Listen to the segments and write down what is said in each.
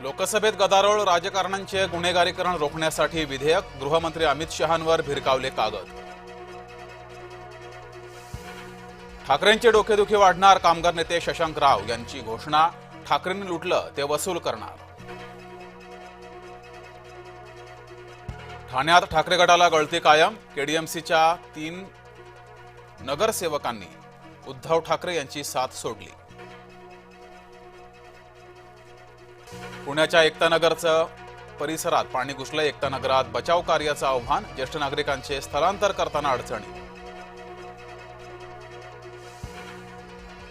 लोकसभेत गदारोळ, राजकारण्यांचे गुन्हेगारीकरण रोखण्यासाठी विधेयक, गृहमंत्री अमित शहांवर भिरकावले कागद. ठाकरेंची डोकेदुखी वाढणार, कामगार नेते शशांक राव यांची घोषणा. ठाकरेंनी लुटलं ते वसूल करणार. ठाण्यात ठाकरे गटाला गळती कायम, केडीएमसीच्या 3 नगरसेवकांनी उद्धव ठाकरे यांची साथ सोडली. पुण्याच्या एकतानगरचं परिसरात पाणी घुसलं. एकतानगरात बचाव कार्याचं आव्हान, ज्येष्ठ नागरिकांचे स्थलांतर करताना अडचणी.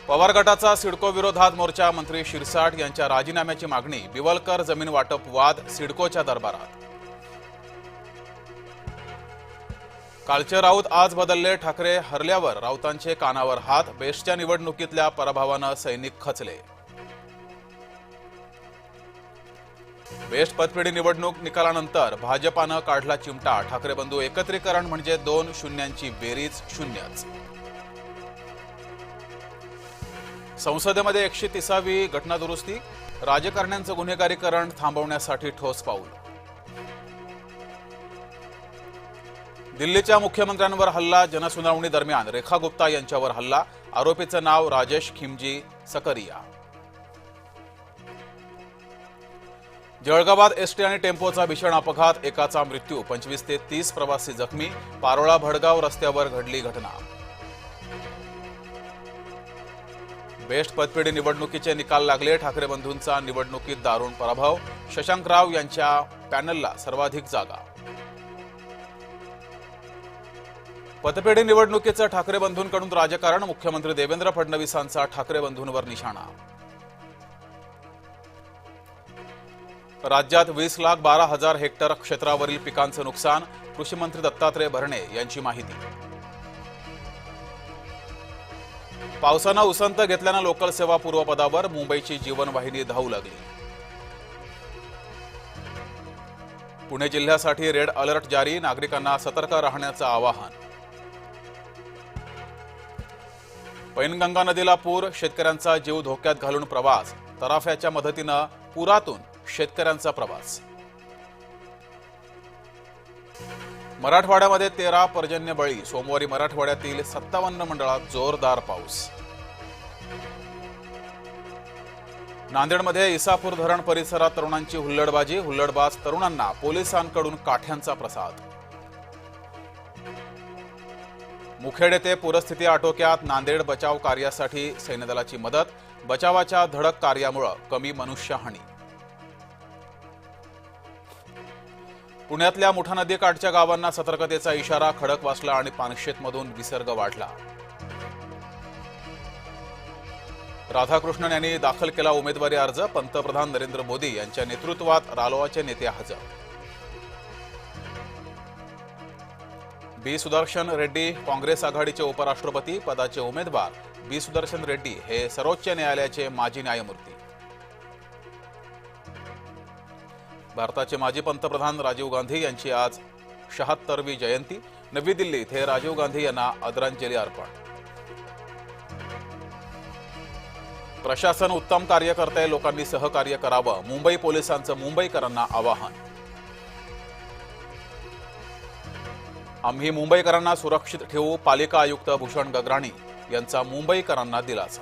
पवार गटाचा सिडको विरोधात मोर्चा, मंत्री शिरसाट यांच्या राजीनाम्याची मागणी. बिवलकर जमीन वाटप वाद सिडकोच्या दरबारात. कालचे राऊत आज बदलले, ठाकरे हरल्यावर राऊतांचे कानावर हात. बेस्टच्या निवडणुकीतल्या पराभवानं सैनिक खचले. बेस्ट पतपेढी निवडणूक निकालानंतर भाजपानं काढला चिमटा. ठाकरे बंधू एकत्रीकरण म्हणजे 2 शून्यांची बेरीज शून्यच. संसदेमध्ये 130वी घटनादुरुस्ती, राजकारण्यांचं गुन्हेगारीकरण थांबवण्यासाठी ठोस पाऊल. दिल्लीच्या मुख्यमंत्र्यांवर हल्ला, जनसुनावणी दरम्यान रेखा गुप्ता यांच्यावर हल्ला. आरोपीचं नाव राजेश खिमजी सकरिया. जळगावात एसटी आणि टेम्पोचा भीषण अपघात, एकाचा मृत्यू, 25 ते 30 प्रवासी जखमी. पारोळा भडगाव रस्त्यावर घडली घटना. बेस्ट पतपेढी निवडणुकीचे निकाल लागले, ठाकरे बंधूंचा निवडणुकीत दारुण पराभव. शशांक राव यांच्या पॅनलला सर्वाधिक जागा. पतपेढी निवडणुकीचं ठाकरे बंधूंकडून राजकारण, मुख्यमंत्री देवेंद्र फडणवीसांचा ठाकरे बंधूंवर निशाणा. राज्यात 20,12,000 हेक्टर क्षेत्रावरील पिकांचं नुकसान, कृषी मंत्री दत्तात्रय भरणे यांची माहिती. पावसानं उसंत घेतल्यानं लोकल सेवा पूर्वपदावर, मुंबईची जीवनवाहिनी धावू लागली. पुणे जिल्ह्यासाठी रेड अलर्ट जारी, नागरिकांना सतर्क राहण्याचं आवाहन. पैनगंगा नदीला पूर, शेतकऱ्यांचा जीव धोक्यात घालून प्रवास. तराफ्याच्या मदतीनं पुरातून शेतकऱ्यांचा प्रवास. मराठवाड्यामध्ये 13 पर्जन्य बळी, सोमवारी मराठवाड्यातील 57 मंडळात जोरदार पाऊस. नांदेडमध्ये इसापूर धरण परिसरात तरुणांची हुल्लडबाजी, हुल्लडबाज तरुणांना पोलिसांकडून काठ्यांचा प्रसाद. मुखेड येथे पूरस्थिती आटोक्यात, नांदेड बचाव कार्यासाठी सैन्यदलाची मदत. बचावाच्या धडक कार्यामुळे कमी मनुष्यहानी. पुण्यातल्या मुठा नदीकाठच्या गावांना सतर्कतेचा इशारा, खडकवासला आणि पानशेतमधून विसर्ग वाढला. राधाकृष्णन यांनी दाखल केला उमेदवारी अर्ज, पंतप्रधान नरेंद्र मोदी यांच्या नेतृत्वात रालोआचे नेते हजर. बी सुदर्शन रेड्डी काँग्रेस आघाडीचे उपराष्ट्रपती पदाचे उमेदवार. बी सुदर्शन रेड्डी हे सर्वोच्च न्यायालयाचे माजी न्यायमूर्ती. भारताचे माजी पंतप्रधान राजीव गांधी यांची आज 76वी जयंती. नवी दिल्ली इथे राजीव गांधी यांना आदरांजली अर्पण. प्रशासन उत्तम कार्य करते, लोकांनी सहकार्य करावं, मुंबई पोलिसांचं मुंबईकरांना आवाहन. आम्ही मुंबईकरांना सुरक्षित ठेवू, पालिका आयुक्त भूषण गगराणी यांचा मुंबईकरांना दिलासा.